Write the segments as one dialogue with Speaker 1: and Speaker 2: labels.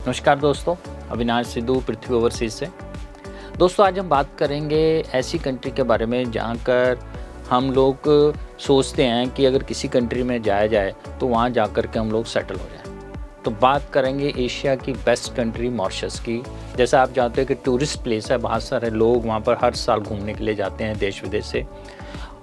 Speaker 1: नमस्कार दोस्तों, अविनाश सिद्धू पृथ्वी ओवरसीज से। दोस्तों आज हम बात करेंगे ऐसी कंट्री के बारे में जहाँ कर हम लोग सोचते हैं कि अगर किसी कंट्री में जाया जाए तो वहाँ जा कर के हम लोग सेटल हो जाएं। तो बात करेंगे एशिया की बेस्ट कंट्री मॉरिशस की। जैसा आप जानते हैं कि टूरिस्ट प्लेस है, बहुत सारे लोग वहाँ पर हर साल घूमने के लिए जाते हैं देश विदेश से।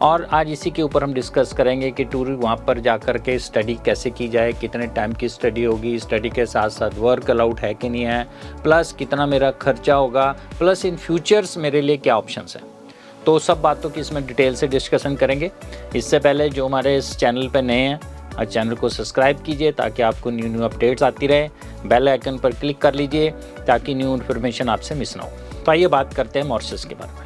Speaker 1: और आज इसी के ऊपर हम डिस्कस करेंगे कि टूर वहाँ पर जा कर के स्टडी कैसे की जाए, कितने टाइम की स्टडी होगी, स्टडी के साथ साथ वर्क अलाउड है कि नहीं है, प्लस कितना मेरा खर्चा होगा, प्लस इन फ्यूचर्स मेरे लिए क्या ऑप्शंस हैं। तो सब बातों की इसमें डिटेल से डिस्कशन करेंगे। इससे पहले जो हमारे इस चैनल पर नए हैं चैनल को सब्सक्राइब कीजिए ताकि आपको न्यू अपडेट्स आती रहे। बेल आइकन पर क्लिक कर लीजिए ताकि न्यू इन्फॉर्मेशन आपसे मिस ना हो। तो आइए बात करते हैं मॉरिशस के बारे में।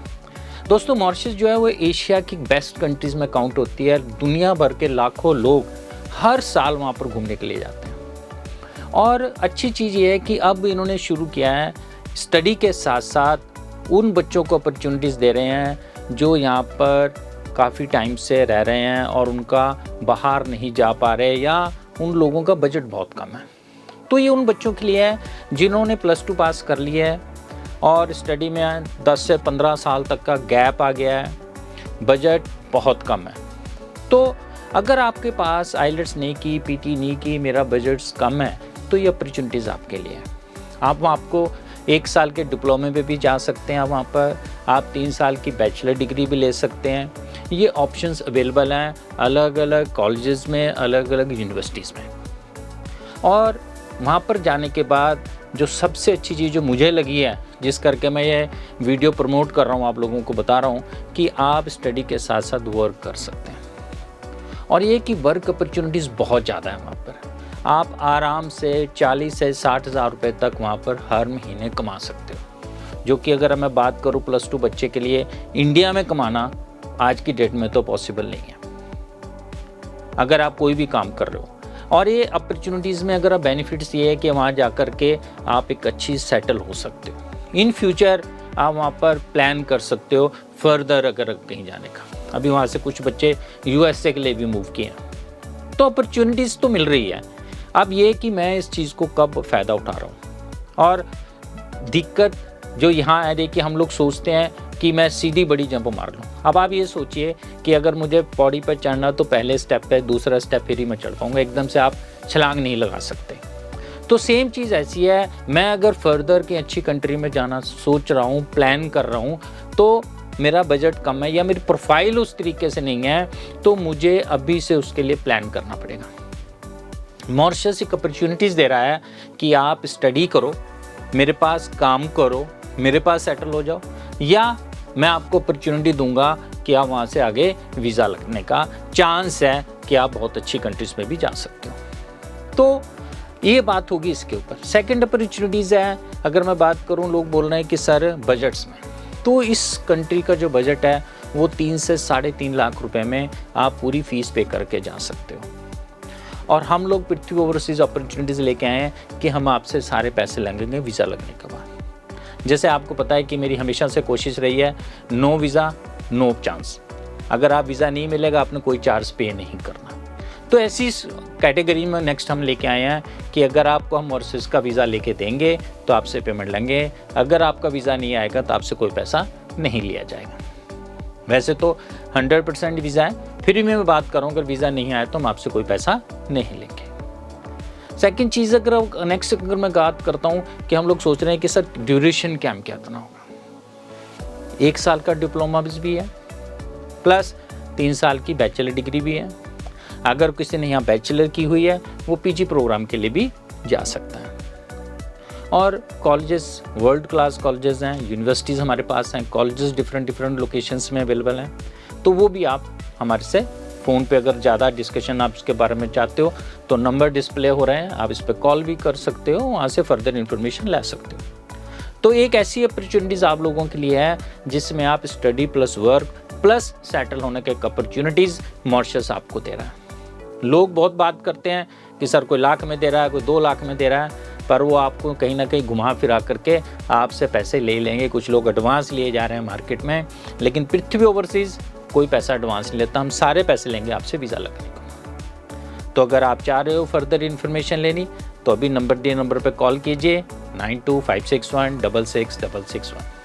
Speaker 1: दोस्तों मॉरिशस जो है वो एशिया की बेस्ट कंट्रीज़ में काउंट होती है। दुनिया भर के लाखों लोग हर साल वहाँ पर घूमने के लिए जाते हैं। और अच्छी चीज़ ये है कि अब इन्होंने शुरू किया है स्टडी के साथ साथ उन बच्चों को अपॉर्चुनिटीज़ दे रहे हैं जो यहाँ पर काफ़ी टाइम से रह रहे हैं और उनका बाहर नहीं जा पा रहे या उन लोगों का बजट बहुत कम है। तो ये उन बच्चों के लिए है जिन्होंने +2 पास कर लिया है और स्टडी में 10 से 15 साल तक का गैप आ गया है, बजट बहुत कम है। तो अगर आपके पास आइलेट्स नहीं की, पीटी नहीं की, मेरा बजट कम है, तो ये अपॉर्चुनिटीज़ आपके लिए है। आपको 1 साल के डिप्लोमे पे भी जा सकते हैं, वहाँ पर आप 3 साल की बैचलर डिग्री भी ले सकते हैं। ये ऑप्शंस अवेलेबल हैं अलग अलग कॉलेजेस में, अलग अलग यूनिवर्सिटीज़ में। और वहाँ पर जाने के बाद जो सबसे अच्छी चीज़ जो मुझे लगी है, जिस करके मैं ये वीडियो प्रमोट कर रहा हूँ, आप लोगों को बता रहा हूँ कि आप स्टडी के साथ साथ वर्क कर सकते हैं। और ये कि वर्क अपॉर्चुनिटीज़ बहुत ज़्यादा है वहाँ पर। आप आराम से 40 से 60 हज़ार रुपये तक वहाँ पर हर महीने कमा सकते हो, जो कि अगर मैं बात करूँ +2 बच्चे के लिए इंडिया में कमाना आज की डेट में तो पॉसिबल नहीं है अगर आप कोई भी काम कर रहे हो। और ये अपॉर्चुनिटीज़ में अगर बेनिफिट्स ये है कि वहाँ जा कर के आप एक अच्छी सेटल हो सकते हो। इन फ्यूचर आप वहाँ पर प्लान कर सकते हो फर्दर अगर कहीं जाने का। अभी वहाँ से कुछ बच्चे USA के लिए भी मूव किए हैं। तो अपॉर्चुनिटीज़ तो मिल रही है। अब ये कि मैं इस चीज़ को कब फ़ायदा उठा रहा हूँ। और दिक्कत जो यहाँ आ रही कि हम लोग सोचते हैं कि मैं सीधी बड़ी जंप मार लूँ। अब आप ये सोचिए कि अगर मुझे पौड़ी पर चढ़ना तो पहले स्टेप पे, दूसरा स्टेप फिर ही मैं चढ़ पाऊँगा, एकदम से आप छलांग नहीं लगा सकते। तो सेम चीज़ ऐसी है, मैं अगर फर्दर की अच्छी कंट्री में जाना सोच रहा हूँ, प्लान कर रहा हूँ, तो मेरा बजट कम है या मेरी प्रोफाइल उस तरीके से नहीं है, तो मुझे अभी से उसके लिए प्लान करना पड़ेगा। मॉरिशस एक अपॉर्चुनिटीज़ दे रहा है कि आप स्टडी करो, मेरे पास काम करो, मेरे पास सेटल हो जाओ, या मैं आपको अपॉर्चुनिटी दूंगा कि आप वहाँ से आगे वीज़ा लगने का चांस है कि आप बहुत अच्छी कंट्रीज़ में भी जा सकते हो। तो ये बात होगी इसके ऊपर। सेकंड अपॉर्चुनिटीज़ है, अगर मैं बात करूँ, लोग बोल रहे हैं कि सर बजट्स में, तो इस कंट्री का जो बजट है वो 3 से 3.5 लाख रुपए में आप पूरी फ़ीस पे करके जा सकते हो। और हम लोग पृथ्वी ओवरसीज़ अपॉर्चुनिटीज़ लेके आए हैं कि हम आपसे सारे पैसे लगेंगे वीज़ा लगने के बाद। जैसे आपको पता है कि मेरी हमेशा से कोशिश रही है नो वीज़ा नो चांस। अगर आप वीज़ा नहीं मिलेगा, आपने कोई चार्ज पे नहीं करना। तो ऐसी कैटेगरी में नेक्स्ट हम लेके आए हैं कि अगर आपको हम मॉरिशस का वीज़ा लेके देंगे तो आपसे पेमेंट लेंगे, अगर आपका वीज़ा नहीं आएगा तो आपसे कोई पैसा नहीं लिया जाएगा। वैसे तो 100% वीज़ा है, फिर भी मैं बात कर रहा हूँ अगर वीज़ा नहीं आया तो हम आपसे कोई पैसा नहीं लेंगे। सेकंड चीज़ अगर नेक्स्ट अगर मैं बात करता हूँ कि हम लोग सोच रहे हैं कि सर ड्यूरेशन क्या कितना होगा। 1 साल का डिप्लोमा भी है, प्लस 3 साल की बैचलर डिग्री भी है। अगर किसी ने यहाँ बैचलर की हुई है वो PG प्रोग्राम के लिए भी जा सकता है। और कॉलेजेस वर्ल्ड क्लास कॉलेजेस हैं, यूनिवर्सिटीज़ हमारे पास हैं, कॉलेजेस डिफरेंट लोकेशंस में अवेलेबल हैं। तो वो भी आप हमारे से फ़ोन पे अगर ज़्यादा डिस्कशन आप इसके बारे में चाहते हो तो नंबर डिस्प्ले हो रहे हैं, आप इस पर कॉल भी कर सकते हो, वहाँ से फर्दर इन्फॉर्मेशन ले सकते हो। तो एक ऐसी अपॉर्चुनिटीज़ आप लोगों के लिए है जिसमें आप study plus work plus settle होने के अपॉर्चुनिटीज़ मॉरिशस आपको दे रहा है। लोग बहुत बात करते हैं कि सर कोई लाख में दे रहा है, कोई 2 लाख में दे रहा है, पर वो आपको कहीं ना कहीं घुमा फिरा करके आपसे पैसे ले लेंगे। कुछ लोग एडवांस लिए जा रहे हैं मार्केट में, लेकिन पृथ्वी ओवरसीज़ कोई पैसा एडवांस नहीं लेता, हम सारे पैसे लेंगे आपसे वीज़ा लगने को। तो अगर आप चाह रहे हो फर्दर इन्फॉर्मेशन लेनी तो अभी नंबर दिए नंबर पे कॉल कीजिए 9256166661।